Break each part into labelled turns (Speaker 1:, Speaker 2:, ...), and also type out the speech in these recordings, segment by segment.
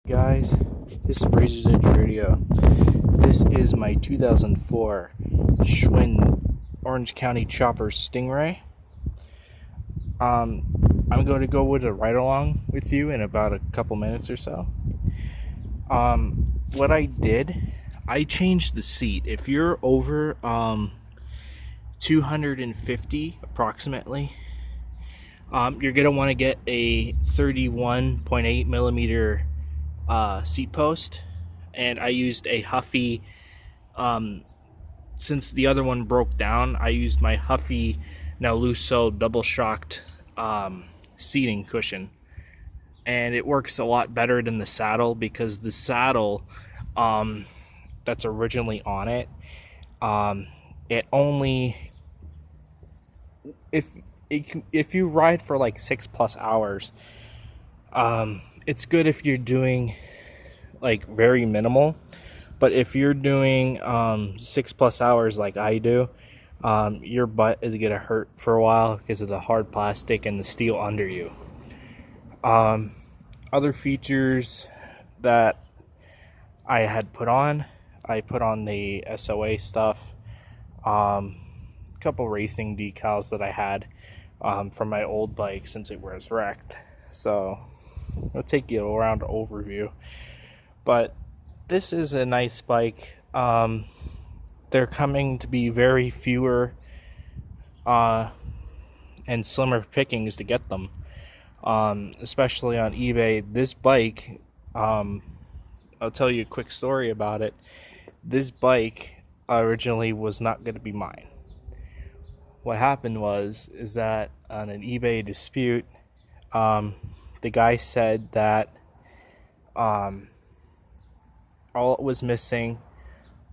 Speaker 1: Guys, this is Razor's Edge Radio. This is my 2004 Schwinn Orange County Chopper Stingray. I'm going to go with a ride along with you in about a couple minutes or so. What I did, I changed the seat. If you're over 250 approximately, you're going to want to get a 31.8 millimeter seat post, and I used a Huffy. Since the other one broke down, I used my Huffy Naluso double shocked seating cushion, and it works a lot better than the saddle, because the saddle that's originally on it, it only, if you ride for like 6+ hours, it's good if you're doing like very minimal, but if you're doing 6+ hours like I do, your butt is gonna hurt for a while because of the hard plastic and the steel under you. Other features that I had put on, I put on the SOA stuff, a couple racing decals that I had from my old bike since it was wrecked. So I'll take you around an overview. But this is a nice bike. They're coming to be very fewer and slimmer pickings to get them, especially on eBay. This bike, I'll tell you a quick story about it. This bike originally was not going to be mine. What happened is that on an eBay dispute, the guy said that all it was missing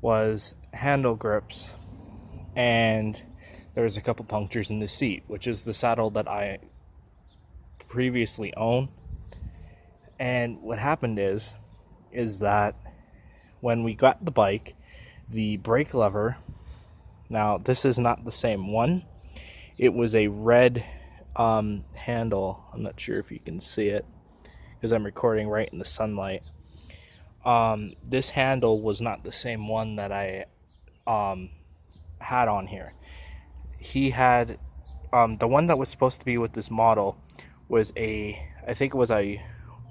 Speaker 1: was handle grips, and there was a couple punctures in the seat, which is the saddle that I previously owned. And what happened is that when we got the bike, the brake lever, now this is not the same one, it was a red handle. I'm not sure if you can see it because I'm recording right in the sunlight. This handle was not the same one that I had on here. He had the one that was supposed to be with this model was I think it was a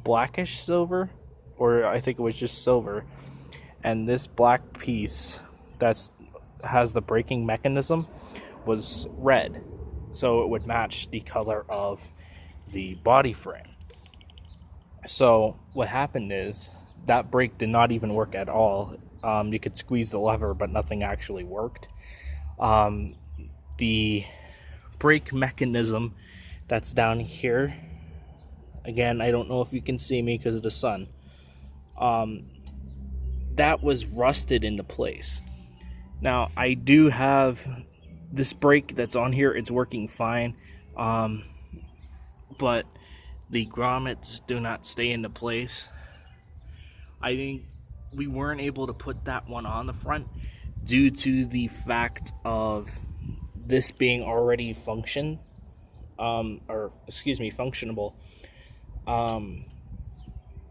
Speaker 1: blackish silver, or I think it was just silver, and this black piece that has the braking mechanism was red, so it would match the color of the body frame. So what happened is that brake did not even work at all. You could squeeze the lever, but nothing actually worked. The brake mechanism that's down here, again, I don't know if you can see me because of the sun, that was rusted into place. Now, I do have this brake that's on here, it's working fine, but the grommets do not stay into place. I think we weren't able to put that one on the front due to the fact of this being already functionable.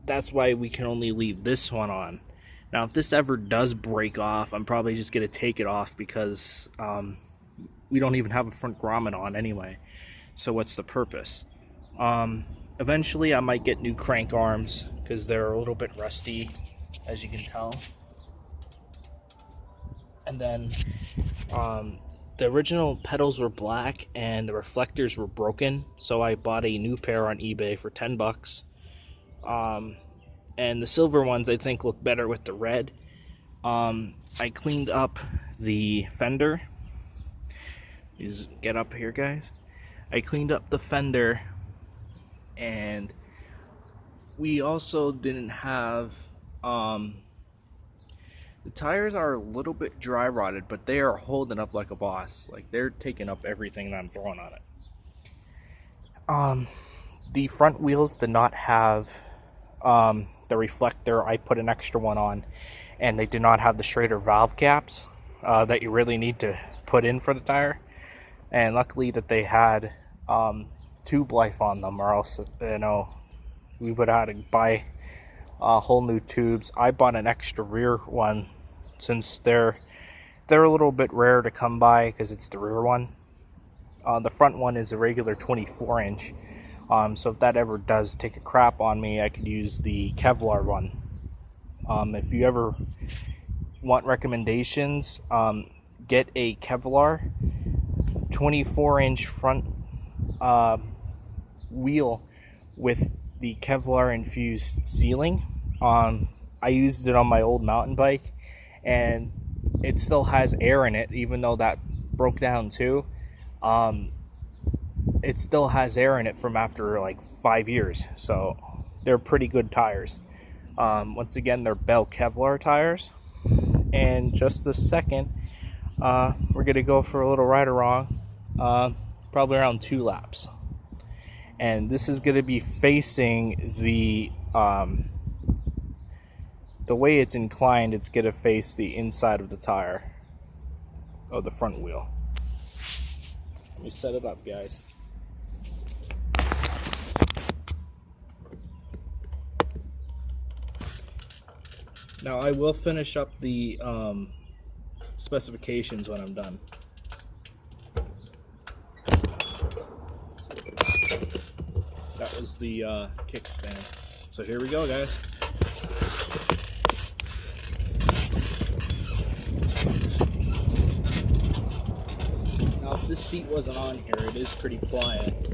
Speaker 1: That's why we can only leave this one on. Now, if this ever does break off, I'm probably just going to take it off, because we don't even have a front grommet on anyway. So what's the purpose? Eventually I might get new crank arms because they're a little bit rusty, as you can tell. And then the original pedals were black and the reflectors were broken, so I bought a new pair on eBay for $10. And the silver ones I think look better with the red. I cleaned up the fender. Please get up here, guys. I cleaned up the fender, and we also didn't have the tires are a little bit dry rotted, but they are holding up like a boss. Like, they're taking up everything that I'm throwing on it. The front wheels did not have the reflector. I put an extra one on, and they did not have the straighter valve caps that you really need to put in for the tire. And luckily that they had tube life on them, or else, you know, we would have had to buy whole new tubes. I bought an extra rear one since they're a little bit rare to come by because it's the rear one. The front one is a regular 24-inch. So if that ever does take a crap on me, I could use the Kevlar one. If you ever want recommendations, get a Kevlar 24-inch front wheel with the Kevlar infused sealing. I used it on my old mountain bike, and it still has air in it, even though that broke down too. It still has air in it from after like 5 years, so they're pretty good tires. Once again, they're Bell Kevlar tires. And just a second, we're gonna go for a little ride along, probably around 2 laps. And this is gonna be facing the way it's inclined. It's gonna face the inside of the tire, of the front wheel. Let me set it up, guys. Now I will finish up the specifications when I'm done. That was the kickstand. So here we go, guys. Now if this seat wasn't on here, it is pretty quiet. So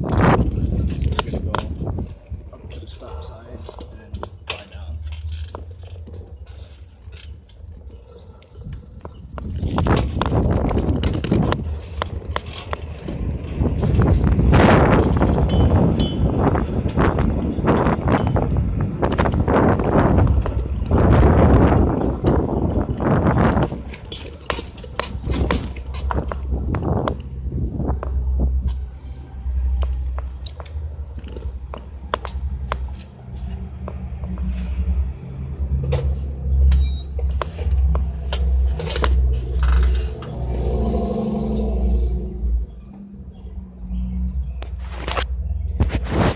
Speaker 1: we're gonna go up to the stop sign and fly down.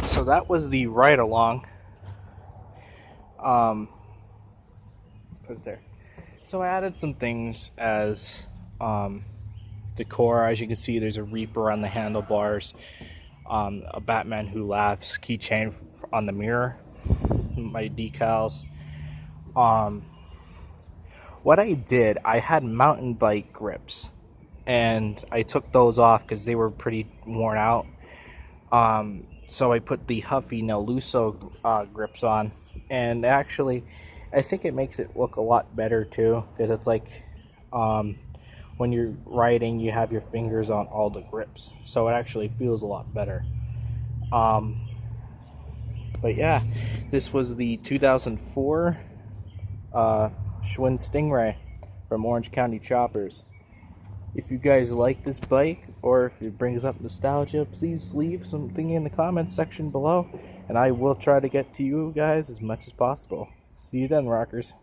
Speaker 1: So that was the ride along. Put it there. So I added some things as decor. As you can see, there's a Reaper on the handlebars, a Batman Who Laughs keychain on the mirror, my decals. What I did, I had mountain bike grips, and I took those off because they were pretty worn out. So I put the Huffy Neluso grips on, and actually I think it makes it look a lot better too, because it's like when you're riding you have your fingers on all the grips, so it actually feels a lot better. But yeah, this was the 2004 Schwinn Stingray from Orange County Choppers. If you guys like this bike, or if it brings up nostalgia, please leave something in the comments section below, and I will try to get to you guys as much as possible. See you then, rockers.